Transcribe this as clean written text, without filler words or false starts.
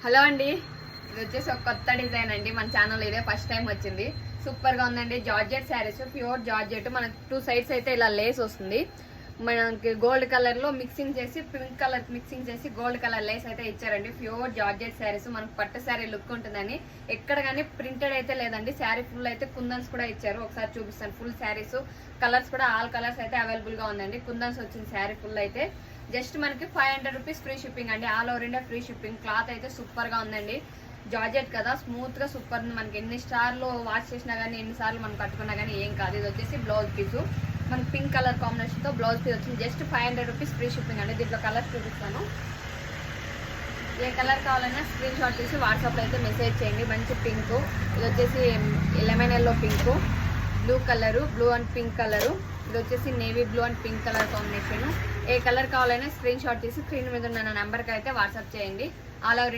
Hello అండి, ఇది వచ్చేసి ఒక కొత్త డిజైన్ అండి. మన ఛానల్ ఇదే ఫస్ట్ టైం వచ్చింది. సూపర్ గా ఉందండి. Georgette saris, pure georgette. మనకి 2 సైడ్స్ అయితే ఇలా లేస్ వస్తుంది. మనకి గోల్డ్ కలర్ లో మిక్సింగ్ చేసి, పింక్ కలర్ మిక్సింగ్ చేసి గోల్డ్ కలర్ లేస్ అయితే ఇచ్చారండి. Pure georgette saris. మనకు పట్టు శారీ లుక్ ఉంటుందని. ఎక్కడ కానీ ప్రింటెడ్ అయితే లేదండి. శారీ ఫుల్ అయితే కుందన్స్ కూడా ఇచ్చారు. ఒకసారి చూపిస్తాను. ఫుల్ శారీస్ కలర్స్ కూడా ఆల్ కలర్స్ అయితే అవైలబుల్ గా ఉందండి. కుందన్స్ వచ్చింది శారీ ఫుల్ అయితే. జస్ట్ మనకి 500 రూపీస్ ఫ్రీ షిప్పింగ్ అండి. All over India free shipping. Cloth అయితే సూపర్ గా ఉందండి. జార్జెట్ కదా, స్మూత్ గా సూపర్ ఉంది. మనకి ఎన్ని సార్లు వాష్ చేసినా గానీ, ఎన్నిసార్లు మనం కట్టుకున్నా గానీ ఏం కాదు. ఇది వచ్చేసి బ్లౌజ్ పీస్. మనకి పింక్ కలర్ కాంబినేషన్ తో బ్లౌజ్ పీస్ వచ్చింది. జస్ట్ 500 రూపీస్ ఫ్రీ షిప్పింగ్ అండి. దీంట్లో కలర్స్ చూపిస్తాను. ఏ కలర్ కావాలన్నా స్క్రీన్ షాట్ తీసి వాట్సాప్ లో అయితే మెసేజ్ చేయండి. మంచి పింక్, ఇది వచ్చేసి lemon yellow pink, blue colour, blue and pink colour, ఇది వచ్చేసి navy blue and pink colour combination. A colour కావాలన్నా స్క్రీన్ షాట్ తీసి స్క్రీన్ మీద ఉన్న నెంబర్కి అయితే వాట్సాప్ చేయండి. All over